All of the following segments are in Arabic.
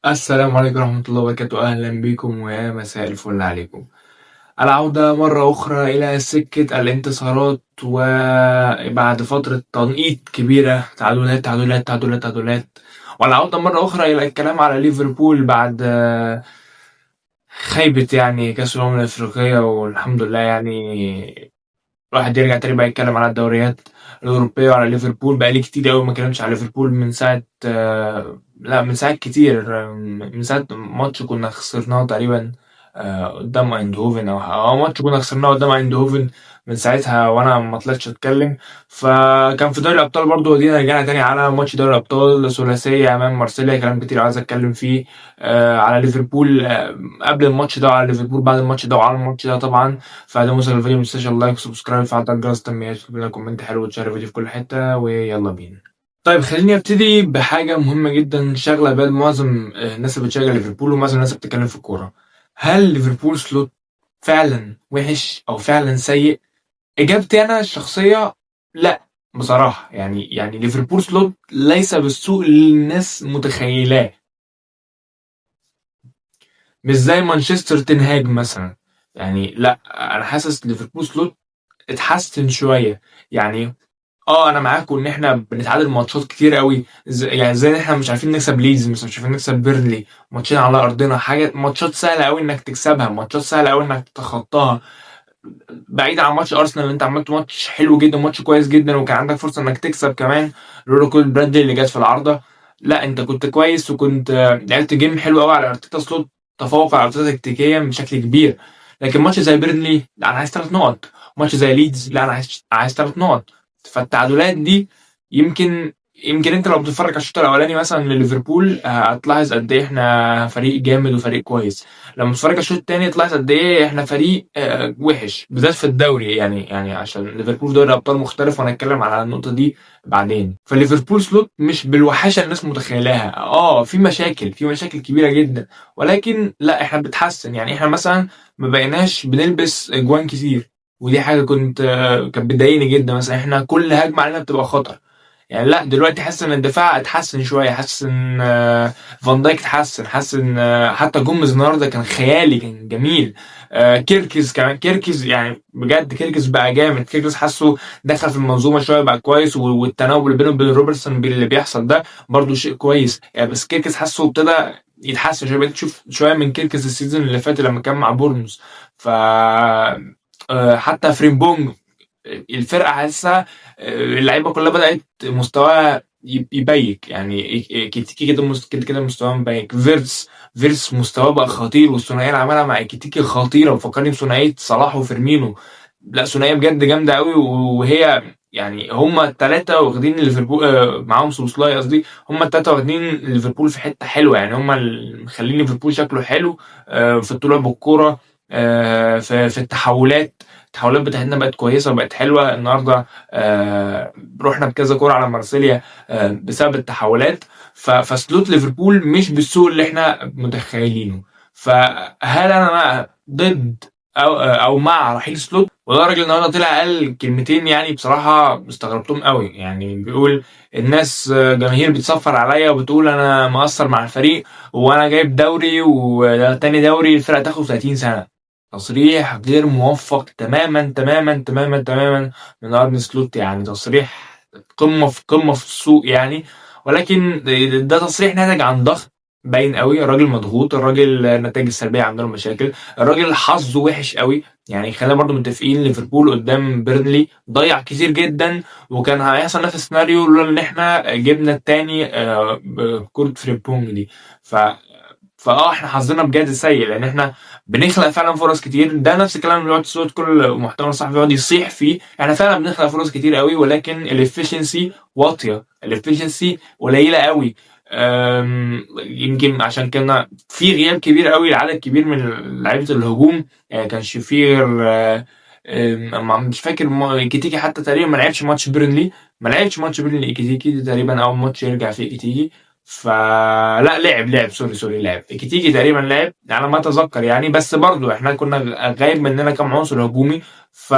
السلام عليكم ورحمة الله وبركاته، أهلا بكم ويا مساء الفل عليكم. العودة مرة أخرى إلى سكة الانتصارات، وبعد فترة تنقيط كبيرة، تعادلات تعادلات تعادلات تعادلات، والعودة مرة أخرى إلى الكلام على ليفربول بعد خيبة يعني كأس الأمم الأفريقية. والحمد لله يعني الواحد يرجع تاني بقى يتكلم على الدوريات الأوروبية وعلى ليفربول. بقالي كتير أوي ما اتكلمتش على ليفربول من ساعة لا من ساعات كتير، من ساعة ماتش كنا خسرناه تقريبا قدام ايندهوفن، أو ماتش كنا خسرناه قدام ايندهوفن. من ساعتها وانا ما طلعتش اتكلم. فكان في دوري الابطال برضو، ودينا رجعنا تاني على ماتش دوري الابطال، ثلاثيه امام مارسيليا، كلام كتير عايز اتكلم فيه على ليفربول، قبل الماتش ده وعلى ليفربول بعد الماتش ده وعلى الماتش ده طبعا. فده مسلسل الفيديو، متنساش اللايك وسبسكرايب وفعل الجرس التنبيهات، تكتب لنا كومنت حلو وتشارك الفيديو في كل حته، ويلا بينا. طيب خليني ابتدي بحاجه مهمه جدا شاغله بال معظم الناس اللي بتشجع ليفربول ومعظم الناس اللي بتتكلم في الكوره. هل ليفربول سلوت فعلا وحش او فعلا سيء؟ اجابتي انا الشخصيه لا. بصراحه يعني ليفربول سلوت ليس بالسوء اللي الناس متخيلاه، مش زي مانشستر تنهاج مثلا. يعني لا، انا حاسس ليفربول سلوت اتحسن شويه يعني. انا معاكم ان احنا بنتعادل ماتشات كتير قوي، يعني زي ان احنا مش عارفين نكسب ليدز، مش عارفين نكسب بيرنلي، ماتشين على ارضنا، حاجه ماتشات سهله قوي انك تكسبها، ماتشات سهله قوي انك تتخطاها. بعيد عن ماتش ارسنال اللي انت عملت ماتش حلو جدا، ماتش كويس جدا، وكان عندك فرصه انك تكسب كمان لولا كل برادلي اللي جت في العارضه. لا انت كنت كويس، وكنت لعبت جيم حلو قوي على ارتيتا. سلوت تفوق على ارتيتا تكتيكيا بشكل كبير. لكن ماتش زي بيرنلي لا انا عايز 3 نقط، ماتش زي ليدز لا انا عايز 3 نقط. فالتعادلات دي يمكن انت لو بتتفرج على الشوط الاولاني مثلا لليفربول هتلاحظ قد ايه احنا فريق جامد وفريق كويس. لما تتفرج على الشوط التاني تلاحظ قد ايه احنا فريق وحش، بالذات في الدوري. يعني عشان ليفربول دوري ابطال مختلف، وهنتكلم على النقطه دي بعدين. فليفربول سلوت مش بالوحشه اللي الناس متخيلاها. في مشاكل كبيره جدا، ولكن لا احنا بنتحسن. يعني احنا مثلا ما بقيناش بنلبس اجوان كتير، ودي حاجه كانت بتضايقني جدا. مثلا احنا كل هجمه علينا بتبقى خطر. يعني لا دلوقتي حاسس ان الدفاع اتحسن شويه، حاسس ان فان دايك اتحسن، حاسس ان حتى جوميز النهارده كان خيالي، كان جميل. كيركز كمان، كيركز يعني بجد كيركز بقى جامد. كيركز حاسه دخل في المنظومه شويه بقى كويس، والتناوب بينه وبين روبرتسون اللي بيحصل ده برضو شيء كويس يعني. بس كيركز حاسه ابتدى يتحسن شويه، بقيت تشوف شويه من كيركز السيزون اللي فات لما كان مع بورنموث. ف حتى فريمبونج الفرقه حاسسها اللعيبه كلها بدات مستواها يبيك يعني. كيتيكي كده كده مستواه مبيك. فيرس مستواه بقى خطير، والثنائيه اللي عملها مع كيتيكي خطيره، وفكرني بثنائيه صلاح وفيرمينو. لا ثنائيه بجد جامده قوي. وهي يعني هما الثلاثه واخدين ليفربول معاهم سوسلاي قصدي، هما الثلاثه واخدين ليفربول في حته حلوه. يعني هما اللي مخلين ليفربول شكله حلو في الطلوع بالكوره، في التحولات بتاعتنا بقت كويسه وبقت حلوه. النهارده رحنا بكذا كوره على مارسيليا بسبب التحولات. فسلوت ليفربول مش بالسوء اللي احنا متخيلينه. فهل انا ضد او مع رحيل سلوت؟ وده راجل النهارده طلع قال كلمتين يعني بصراحه استغربتهم قوي. يعني بيقول الناس جماهير بتصفر عليا وبتقول انا مقصر مع الفريق، وانا جايب دوري وده تاني دوري الفرقه تاخد 30 سنه. تصريح غير موفق تماما تماما تماما تماما من ارن سلوت. يعني تصريح قمه في السوق يعني. ولكن ده تصريح ناتج عن ضغط باين قوي. الراجل مضغوط، الراجل النتائج السلبيه عنده مشاكل، الراجل حظه وحش قوي. يعني خلينا برضو متفقين ليفربول قدام بيرنلي ضيع كتير جدا، وكان هيحصل نفس السيناريو لولا ان احنا جبنا التاني بكرة فريمبونج دي. ف احنا حظنا بجد سيء، لان احنا بنخلق فعلا فرص كتير. ده نفس الكلام اللي بيقعد صوت كل محتوى صاحبي بيقعد يصيح فيه. احنا فعلا بنخلق فرص كتير قوي، ولكن الافشنسي واطيه، الافشنسي قليله قوي. يمكن عشان كنا في غياب كبير قوي لعدد كبير من لعيبه الهجوم. يعني كانش في غير مش فاكر كيتيكي حتى تقريبا ما لعبش ماتش بيرنلي كيتيكي تقريبا اول ماتش يرجع فيه كيتيكي. فلا لعب سوري لعب كيتيكي تقريبا، لعب على ما اتذكر يعني. بس برضو احنا كنا غايب مننا كام عنصر هجومي. ف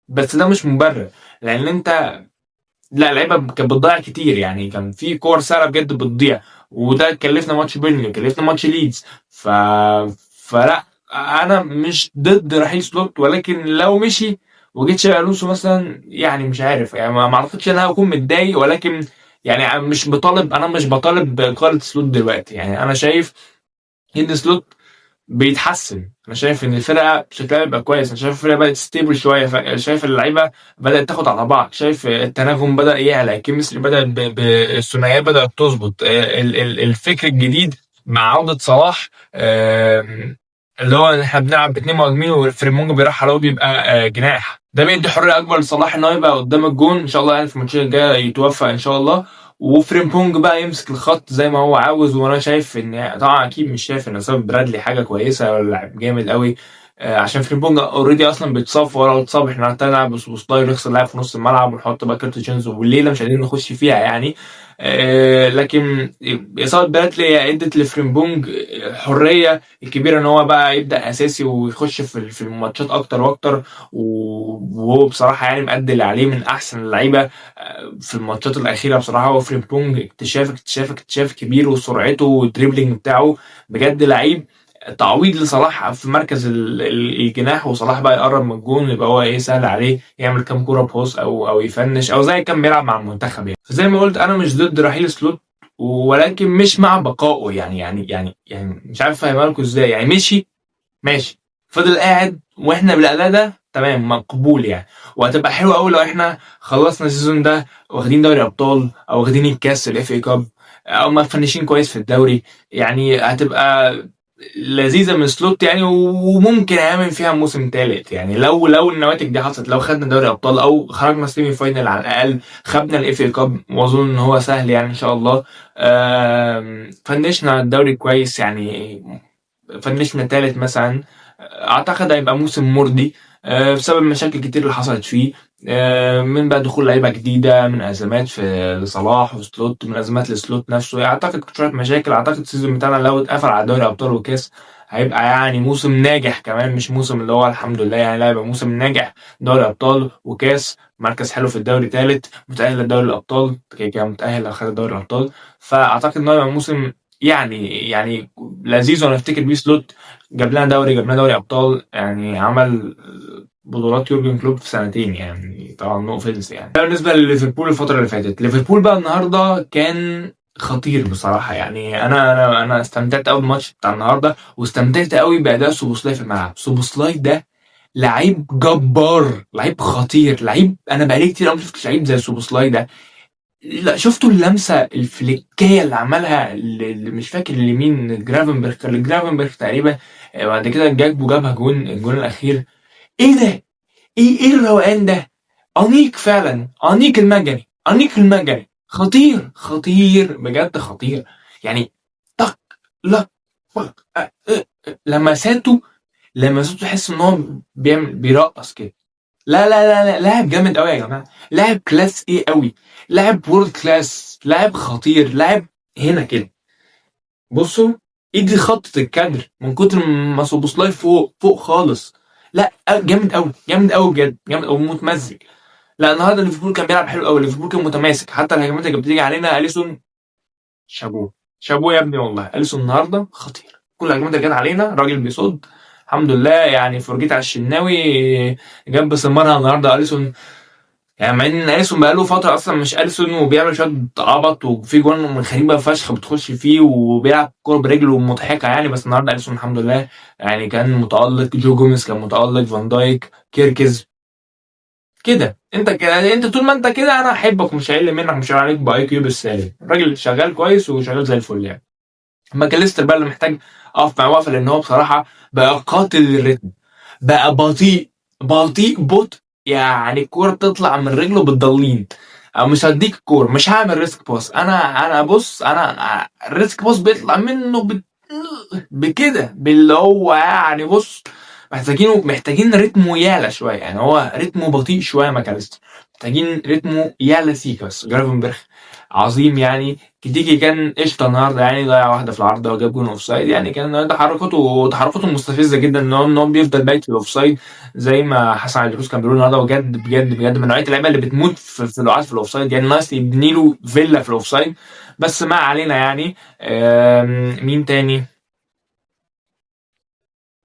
بس ده مش مبرر، لان انت لا لعيبه كانت بتضيع كتير. يعني كان في كور سهله بجد بتضيع، وده كلفنا ماتش بيرنلي، كلفنا ماتش ليدز. فلا، انا مش ضد رحيل سلوت، ولكن لو مشي وجيت شابي الونسو مثلا، يعني مش عارف، يعني ما اعتقدش ان انا هكون متضايق، ولكن يعني انا مش بطالب بإقالة سلوت دلوقتي. يعني انا شايف ان سلوت بيتحسن، انا شايف ان الفرقه شكلها بيبقى كويس، انا شايف الفرقه بدات ستيبل شويه، شايف اللعيبه بدات تاخد على بعض، شايف التناغم بدا يعلى، الكيمستري بدات الثنائيات بدات تظبط، الفكر الجديد مع عوده صلاح، اللي هو إن احنا بنلعب باتنين مهاجمين وفريمونج بيرحل هو بيبقى جناح، ده بيدي حريه اكبر لصلاح ان هو يبقى قدام الجون ان شاء الله، يعني في الماتش الجاي يتوفق ان شاء الله، وفريمبونج بقى يمسك الخط زي ما هو عاوز. وانا شايف ان طبعا اكيد مش شايف ان اصابه برادلي حاجه كويسه ولا لاعب جامد قوي، عشان فريمبونج اوريدي اصلا بيتصاب، ولو اتصاب احنا هنلعب بوسطاي نخسر لاعب في نص الملعب ونحط بقى كارت تشينز، والليله مش قادرين نخش فيها يعني. لكن اصابه برادلي ادت لفريمبونج حريه الكبيره ان هو بقى يبدا اساسي ويخش في الماتشات اكتر واكتر، وهو بصراحه يعني مأدي اللي عليه من احسن اللعيبه في الماتشات الاخيره بصراحه. هو فريمبونج اكتشاف كبير، وسرعته والدريبلينج بتاعه بجد لعيب، تعويض لصلاح في مركز الجناح، وصلاح بقى يقرب من الجون يبقى هو ايه سهل عليه يعمل كام كوره بوس او يفنش او زي كان بيلعب مع المنتخب يعني. فزي ما قلت انا مش ضد رحيل سلوت، ولكن مش مع بقائه، يعني مش عارف افهمها لكم ازاي. يعني ماشي، فضل قاعد واحنا بالاداء ده تمام مقبول يعني، وهتبقى حلو قوي لو احنا خلصنا السيزون ده واخدين دوري ابطال او واخدين الكاس الاف اي كاب، او ما فنشين كويس في الدوري، يعني هتبقى لذيذه من سلوت يعني، وممكن يعمل فيها موسم ثالث يعني، لو النواتج دي حصلت، لو خدنا دوري ابطال او خرجنا سيمي فاينل على الاقل، خدنا الاف اي كاب واظن ان هو سهل يعني ان شاء الله، فنشنا الدوري كويس يعني، فنشنا ثالث مثلا، اعتقد هيبقى موسم مرضي بسبب المشاكل كتير اللي حصلت فيه، من بقى دخول لعيبه جديده، من ازمات في لصلاح وسلوت، من ازمات لسلوت نفسه، يعني اعتقد شويه مشاكل. اعتقد السيزون بتاعنا لو اتقفل على دوري ابطال وكاس هيبقى يعني موسم ناجح كمان، مش موسم اللي هو الحمد لله يعني، لا يبقى موسم ناجح، دوري ابطال وكاس، مركز حلو في الدوري ثالث، متاهل لدوري الابطال كده كده، متاهل لو خد دوري الابطال. فاعتقد انه هيبقى موسم يعني لذيذ، وانا افتكر بيه سلوت جاب لنا دوري، جاب لنا دوري ابطال، يعني عمل بطولات يورجن كلوب في سنتين يعني، طبعا نو اوفنس يعني. بالنسبه لليفربول الفتره اللي فاتت، ليفربول بقى النهارده كان خطير بصراحه يعني، انا استمتعت قوي بالماتش بتاع النهارده، واستمتعت قوي باداء سوبوسلاي في الملعب. سوبوسلاي ده لعيب جبار، لعيب خطير، لعيب انا بقالي كتير قوي ما شفتش لعيب زي سوبوسلاي ده. لا شفتوا اللمسه الفليكيه اللي عملها، اللي مش فاكر لمين، جرافنبرغ تقريبا، بعد كده جاكبو جابها الجون الاخير. ايه ده؟ ايه الروقان ده؟ انيق فعلا، انيق المجري، خطير بجد، خطير يعني. طق لا طق لمساته تحس ان هو بيرقص كده. لا لاعب جامد قوي يا جماعه، لاعب كلاس ايه قوي، لاعب وورلد كلاس، لاعب خطير، لاعب هنا كده. بصوا ايدي خطة الكادر من كتر ما سوبوسلاي فوق خالص. لا جامد قوي بجد، جامد قوي متمزج. لا النهارده ليفربول كان بيلعب حلو قوي، ليفربول كان متماسك، حتى الهجمات اللي بتيجي علينا اليسون شابوه يا ابني والله، اليسون النهارده خطير، كل الهجمات اللي جت علينا راجل بيصد الحمد لله يعني، فرجيت على الشناوي جاب بسمرها النهارده اليسون، يعني مع ان اليسون بقاله فتره اصلا مش اليسون، وبيعمل شويه عبط، وفي جوان من غريبه فشخ بتخش فيه، وبيلعب كوره برجله مضحكه يعني، بس النهارده اليسون الحمد لله يعني كان متالق، جو جوميز كان متالق، فان دايك، كيركز كده. انت طول ما انت كده انا احبك، مش هقل منك، مش هقول عليك باي كيو بالسالب، الراجل شغال كويس وشغال زي الفل يعني. ماكاليستر بقى اللي محتاج اقف مع وقفه، لان هو بصراحه بقى قاتل للريتم، بقى بطيء يعني، الكوره بتطلع من رجله بالضلين، او مش هديك الكوره، مش هعمل ريسك باص، انا بص، انا الريسك باص بيطلع منه بكده، باللي هو يعني بص، محتاجين رتمه يعلى شويه يعني، هو رتمه بطيء شويه ماكاليستر، محتاجين رتمه يعلى سيكا. بس جرافنبرخ عظيم يعني، كتيكي كان قشطه النهارده يعني، ضيع واحده في العارضه وجاب جون اوف سايد يعني، كان تحركاته مستفزه جدا، ان هو بيفضل بايت في الاوف سايد زي ما حسن عبد القدوس كان بيقول النهارده، بجد من نوعيه اللعيبه اللي بتموت في الوقعات في الاوف سايد يعني، ناقص يبني له فيلا في الاوف سايد، بس ما علينا يعني. مين تاني؟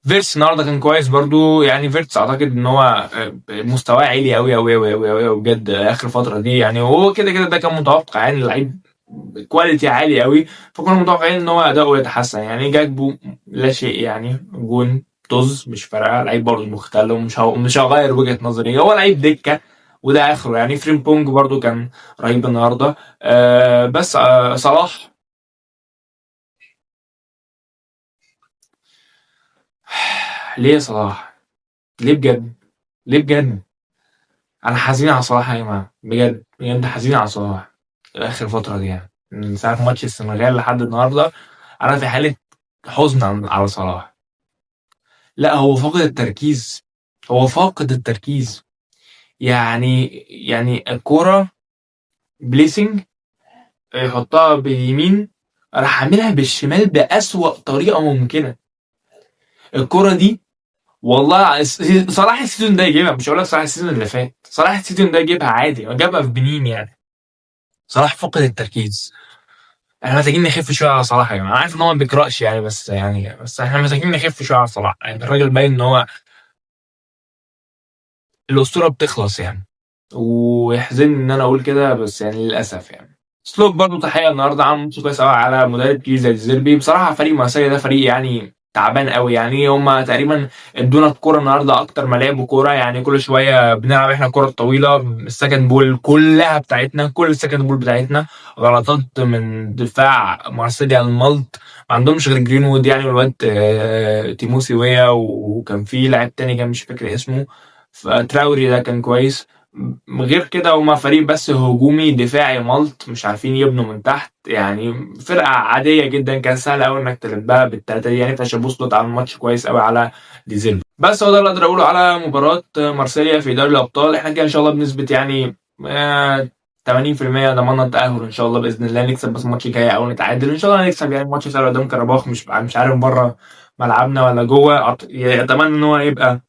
فيرتس النهارده كان كويس برضو يعني. فيرتس اعتقد ان هو مستواه عالي قوي قوي قوي قوي قوي بجد اخر فتره دي يعني. وهو كده كده ده كان متوقع يعني، اللعيب كواليتي عالي قوي، فكنا متوقعين ان هو اداؤه يتحسن يعني. جاكبو لا شيء يعني، جون طز مش فارقه، لعيب برضه مختل، مش هغير وجهه نظري، هو لعيب دكه وده اخره يعني. فريمبونج برضه كان رهيب النهارده. بس صلاح ليه يا صلاح؟ ليه بجد؟ ليه بجد؟ انا حزين على صلاح يا جماعه، بجد بجد حزين على صلاح اخر فتره دي يعني، من ساعه ماتش السنغال لحد النهارده انا في حاله حزن على صلاح. لا هو فاقد التركيز، هو فاقد التركيز يعني الكوره بليسنج يحطها باليمين، راح عاملها بالشمال بأسوأ طريقه ممكنه. الكوره دي والله صلاح السيزون ده يجيبها، مش هقول لك صلاح السيزون اللي فات، صلاح السيزون ده يجيبها عادي، جابها في بنين يعني. صلاح فقد التركيز. احنا محتاجين نخف شويه على صلاح يا جماعه. انا عارف ان هو ما بيقراش يعني، بس احنا محتاجين نخف شويه على صلاح يعني. الراجل باين ان هو الاسطوره بتخلص يعني، ويحزن ان انا اقول كده بس يعني للاسف يعني. سلوك برضه تحيه النهارده، عمل ماتش كويس قوي على مدرب جديد زي الزيربي. بصراحه فريق مارسيليا ده فريق يعني تعبان قوي يعني. هم تقريبا ادونا الكوره النهارده اكتر ما لعبوا كوره يعني. كل شويه بنلعب احنا كوره طويله، السكند بول كلها بتاعتنا، كل السكند بول بتاعتنا غلطات من دفاع مارسيليا الملط. ما عندهمش غير جرينوود يعني، والواد تيموسي ويا، وكان في لاعب تاني كان مش فاكر اسمه، فتراوري ده كان كويس. غير كده هما فريق بس هجومي دفاعي ملط، مش عارفين يبنوا من تحت يعني. فرقة عادية جدا، كان سهل قوي انك تلبها بالتلاتة دي يعني. فشابوس على الماتش كويس قوي على ديزيربي. بس هو ده اللي اقدر اقوله على مباراة مارسيليا في دوري الابطال. احنا كده ان شاء الله بنسبة يعني 80% ضمننا التأهل ان شاء الله بإذن الله. نكسب بس الماتش الجاي او نتعادل ان شاء الله. نكسب يعني الماتش سهل قدام كرباخ، مش عارف بره ملعبنا ولا جوه. اتمنى ان هو يبقى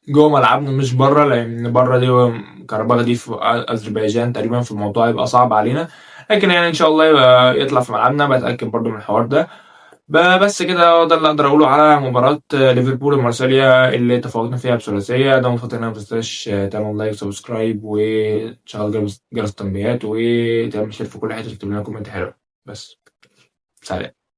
جوه ملعبنا مش بره، لان بره دي كرباغ دي في اذربيجان تقريبا، في الموضوع يبقى صعب علينا. لكن يعني ان شاء الله يطلع في ملعبنا، بتاكد برضو من الحوار ده. بس كده ده اللي اقدر اقوله على مباراه ليفربول ومارسيليا اللي تفوقنا فيها بثلاثيه. ده مفضل انك ما تنساش تعمل لايك وسبسكرايب وتشغل جرس التنبيهات وتعمل شير في كل حته، تكتب لنا كومنت حلو. بس سلام.